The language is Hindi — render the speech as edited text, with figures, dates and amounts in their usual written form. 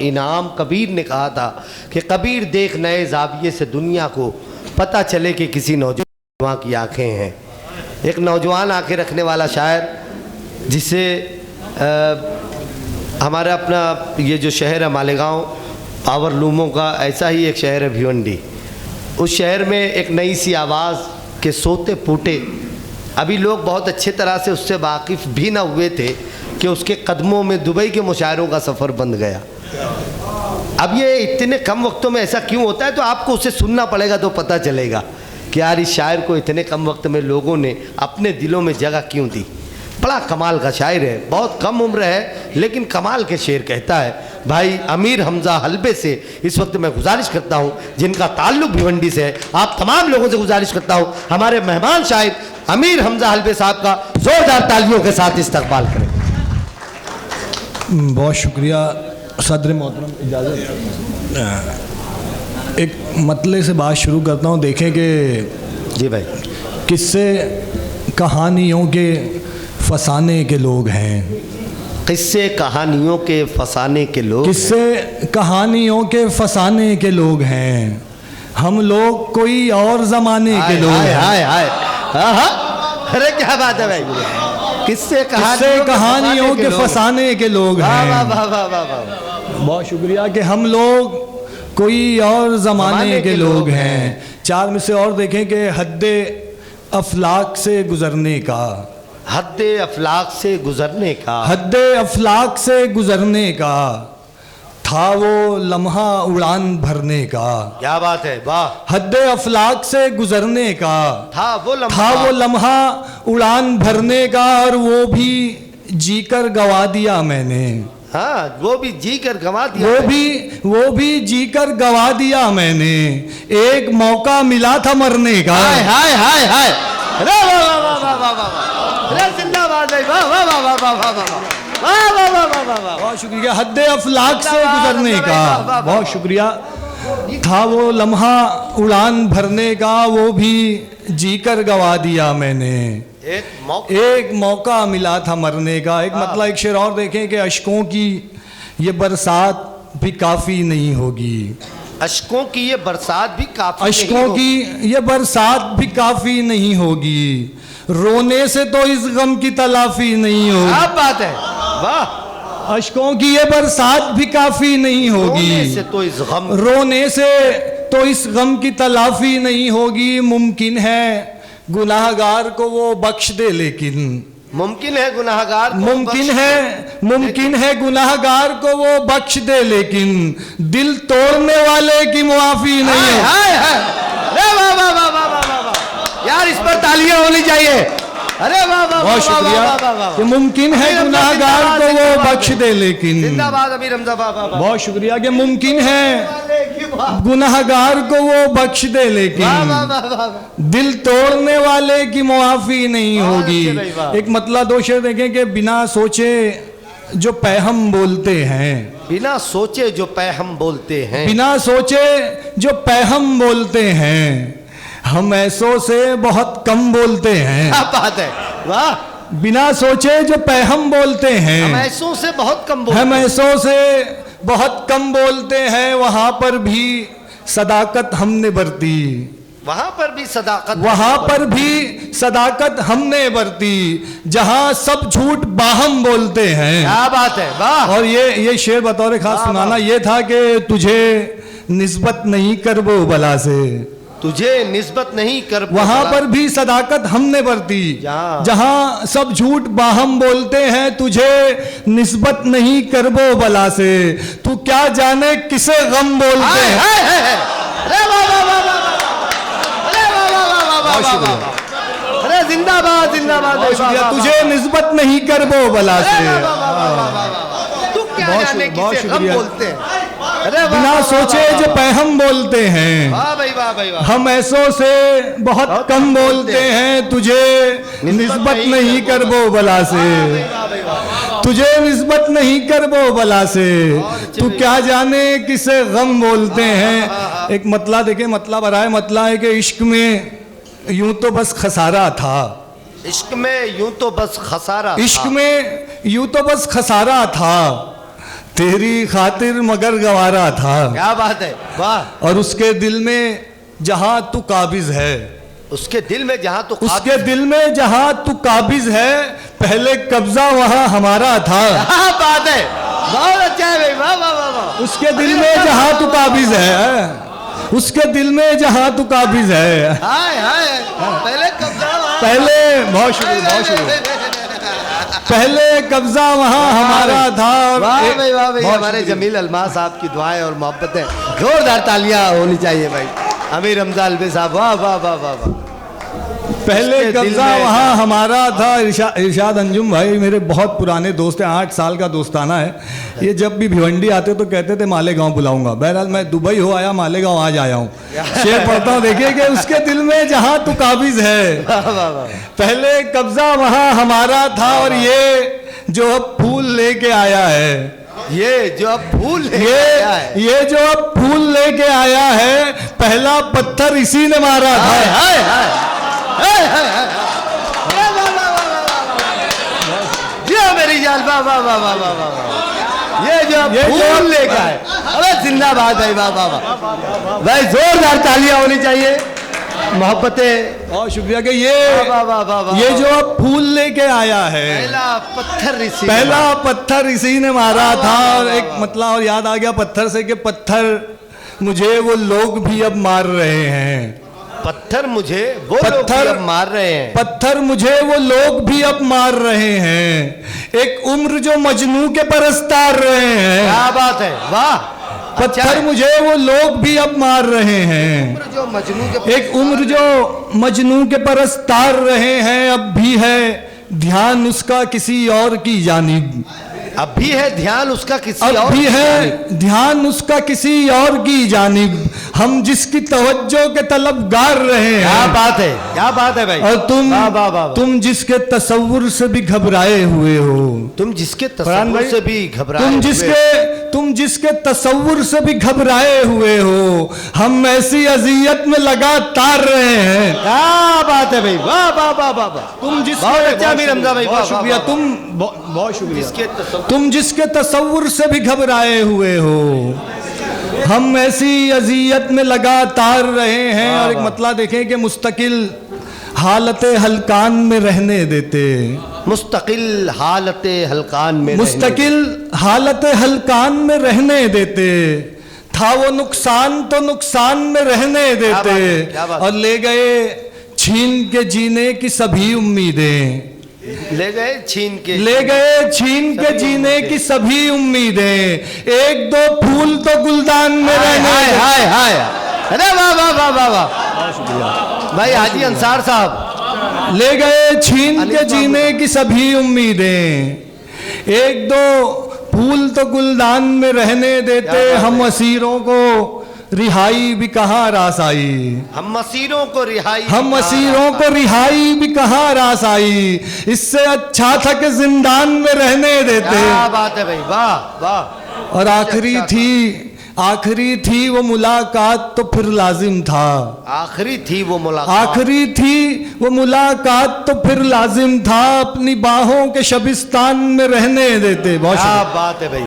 इनाम कबीर ने कहा था कि कबीर देख नए ज़ाविये से दुनिया को, पता चले कि किसी नौजवान की आँखें हैं। एक नौजवान आँखें रखने वाला शायर, जिसे हमारा अपना ये जो शहर है मालेगांव, पावरलूमों का ऐसा ही एक शहर है भिवंडी। उस शहर में एक नई सी आवाज़ के सोते पूटे, अभी लोग बहुत अच्छे तरह से उससे वाकिफ़ भी ना हुए थे कि उसके कदमों में दुबई के मुशायरों का सफ़र बंद गया। अब ये इतने कम वक्तों में ऐसा क्यों होता है, तो आपको उसे सुनना पड़ेगा तो पता चलेगा कि यार इस शायर को इतने कम वक्त में लोगों ने अपने दिलों में जगह क्यों दी। बड़ा कमाल का शायर है, बहुत कम उम्र है लेकिन कमाल के शेर कहता है। भाई अमीर हमजा हलबे से इस वक्त मैं गुजारिश करता हूँ, जिनका ताल्लुक भिवंडी से है, आप तमाम लोगों से गुजारिश करता हूँ हमारे मेहमान शायर अमीर हमजा हलबे साहब का जोरदार तालियों के साथ इस्तकबाल करें। बहुत शुक्रिया सदर मोहतरम, इजाज़त। एक मतले से बात शुरू करता हूँ। देखें कि जी भाई, किस्से कहानियों के फसाने के लोग हैं, किस्से कहानियों के फसाने के लोग, किस्से कहानियों के फसाने के लोग हैं, हम लोग कोई और ज़माने के लोग हैं। हाय हाय, अरे क्या बात है भाई, किस्से कहानियों के फसाने के लोग हैं। वाह वाह वाह वाह वाह, बहुत शुक्रिया कि हम लोग कोई और ज़माने के लोग हैं। चार में से और देखें कि हद्दे अफलाक से गुज़रने का, हद्दे अफलाक से गुजरने का, हद्दे अफलाक से गुज़रने का था वो लम्हा उड़ान भरने का। क्या बात है, वाह। हद्दे अफलाक से गुज़रने का था वो लम्हा उड़ान भरने का, और वो भी जीकर गवा दिया मैंने। हाँ, वो भी जी कर गवा दिया, वो भी जी कर गवा दिया मैंने। एक मौका मिला था मरने का। हाय हाय हाय हाय, अरे वाह वाह वाह वाह वाह वाह, अरे जिंदाबाद भाई, वाह वाह वाह वाह वाह वाह वाह वाह वाह वाह वाह वाह। बहुत शुक्रिया। हद्दे अफलाक से गुजरने का, बहुत शुक्रिया। था वो लम्हा उड़ान भरने का, वो भी जी कर गवा दिया मैंने। एक मौका मिला था मरने का। एक मतलब एक शेर और देखें कि अश्कों की ये बरसात भी काफ़ी नहीं होगी। अश्कों की ये बरसात भी काफी, अश्कों की ये बरसात भी काफ़ी नहीं होगी, रोने से तो इस गम की तलाफी नहीं होगी। क्या बात है, वाह। अश्कों की ये बरसात भी काफ़ी नहीं होगी, रोने से तो इस गम की तलाफी नहीं होगी। मुमकिन है गुनाहगार को वो बख्श दे, लेकिन मुमकिन है गुनाहगार को, मुमकिन है गुनाहगार को वो बख्श दे, लेकिन दिल तोड़ने वाले की मुआफी नहीं है। हाय हाय, अरे वाह वाह वाह वाह वाह वाह, यार इस पर तालियां होनी चाहिए। अरे वाह वाह, बहुत शुक्रिया कि मुमकिन है गुनाहगार को वो बख्श दे, लेकिन जिंदाबाद अमीर हमजा, बहुत शुक्रिया कि मुमकिन है गुनाहगार को वो बख्श दे, लेकिन दिल तोड़ने वाले की मुआफी नहीं होगी। एक मतलब दो शेर देखें कि बिना सोचे जो पैहम बोलते हैं, बिना सोचे जो पैहम बोलते हैं, बिना सोचे जो पैहम बोलते हैं, हम ऐसों से बहुत कम बोलते हैं। क्या बात है, वाह। बिना सोचे जो पैहम बोलते हैं, हम ऐसों से बहुत कम बोलते हैं, हम ऐसों से बहुत कम बोलते हैं। वहाँ पर भी सदाकत हमने बरती, वहाँ पर भी सदाकत, वहाँ पर भी सदाकत हमने बरती, जहाँ सब झूठ बाहम बोलते हैं। क्या बात है, वाह। और ये शेर बतौर खास सुनाना ये था कि तुझे निस्बत नहीं कर वो बला से, तुझे निस्बत नहीं कर, वहां पर भी सदाकत हमने बरती, जहां सब झूठ बाहम बोलते हैं। तुझे निस्बत नहीं करबो बला से, तू क्या जाने किसे गम बोलते हैं। अरे जिंदाबाद जिंदाबाद, तुझे निस्बत नहीं करबो बला से, तू क्या जाने किसे गम बोलते हैं। बिना सोचे जो पैहम बोलते हैं, हम ऐसों से बहुत कम बोलते हैं। तुझे निस्बत नहीं कर वो बला से, तुझे निस्बत नहीं कर वो बला से, तू क्या जाने किसे गम बोलते हैं। एक मतला देखे, मतलब आ रहा है, मतला है कि इश्क में यूं तो बस खसारा था, इश्क में यूं तो बस खसारा, इश्क में यूं तो बस खसारा था, तेरी खातिर मगर गवारा था। क्या बात है, वाह। और उसके दिल में जहां तू काबिज है, उसके दिल में जहां तू उसके दिल में जहां तू काबिज है, पहले कब्जा वहां हमारा था। क्या बात है, बहुत अच्छा है भाई, वाह वाह वाह वाह। उसके दिल में जहां तू काबिज है, उसके दिल में जहां तू काबिज है। हाय हाय, पहले कब्जा पहले, बहुत शुक्रिया, बहुत शुक्रिया। पहले कब्जा वहां हमारा था। वाह भाई वाह भाई, हमारे जमील अलमा साहब की दुआएं और मोहब्बतें, जोरदार तालियां होनी चाहिए भाई। अमीर हमजा अलवी साहब, वाह वाह वाह वाह वाह। पहले कब्जा वहाँ हमारा था। इरशाद अंजुम भाई मेरे बहुत पुराने दोस्त हैं, 8 साल का दोस्ताना है। ये जब भी भिवंडी आते तो कहते थे मालेगांव बुलाऊंगा। बहरहाल मैं दुबई हो आया, मालेगांव आज आया हूँ। शेर पढ़ता हूँ, देखिए कि उसके दिल में जहाँ तू काबिज है, पहले कब्जा वहाँ हमारा था। और ये जो अब फूल लेके आया है, ये जो अब फूल ये जो अब फूल लेके आया है, पहला पत्थर इसी ने मारा था। हाय हाय जी मेरी जान, वाह वाह वाह वाह वाह वाह। ये जो फूल लेकर आए, अरे जिंदाबाद भाई, वाह वाह वाह भाई, जोरदार तालियां होनी चाहिए, मोहब्बतें। बहुत शुक्रिया कि ये जो अब फूल लेके आया है, पहला पत्थर इसी ने मारा था। और एक मतलब और याद आ गया पत्थर से कि पत्थर मुझे वो लोग भी अब मार रहे हैं। पत्थर मुझे वो लोग भी अब मार रहे हैं। पत्थर मुझे वो लोग भी अब मार रहे हैं। एक उम्र जो मजनू के परस्तार रहे हैं। क्या बात है, वाह। पत्थर मुझे वो लोग भी अब मार रहे हैं। एक उम्र जो मजनू के परस्तार रहे हैं, अब भी है ध्यान उसका किसी और की जानिब। अब भी है ध्यान उसका किसी और, अब भी है ध्यान उसका किसी और की जानिब। हम जिसकी तवज्जो के तलबगार रहे हैं। क्या बात है, क्या बात है भाई। और तुम जिसके तसव्वुर से भी घबराए हुए हो, तुम जिसके तसव्वुर से भी घबराए, तुम जिसके तसव्वुर से भी घबराए हुए हो, हम ऐसी अजियत में लगातार रहे हैं। क्या बात है भाई, वाह वाह वाह वाह। तुम जिसके, बहुत शुक्रिया, तुम बहुत शुक्रिया। तुम जिसके तसव्वुर से भी घबराए हुए हो, हम ऐसी अजियत में लगातार रहे हैं। और एक मतलब देखें कि मुस्तकिल हालत हलकान में रहने देते, मुस्तकिल हालत हलकान में, मुस्तकिल हालत हलकान में रहने देते। था वो नुकसान तो नुकसान में रहने देते। और ले गए छीन के जीने की सभी उम्मीदें, ले गए छीन के जीने की सभी उम्मीदें। एक दो फूल तो गुलदान में रहने। अरे वाह वाह वाह वाह वाह भाई हाजी अंसार साहब। ले गए छीन के जीने की सभी उम्मीदें, एक दो फूल तो गुलदान में रहने देते। हम असीरों को रिहाई भी कहाँ रास आई, हम असीरों को रिहाई भी कहाँ रास आई। इससे अच्छा था कि जिंदान में रहने देते। क्या बात है भाई, वाह वाह। और आखिरी थी वो मुलाकात तो फिर लाजिम था। आखिरी थी वो मुलाकात तो फिर लाजिम था। अपनी बाहों के शबिस्तान में रहने देते। बहुत क्या बात है भाई।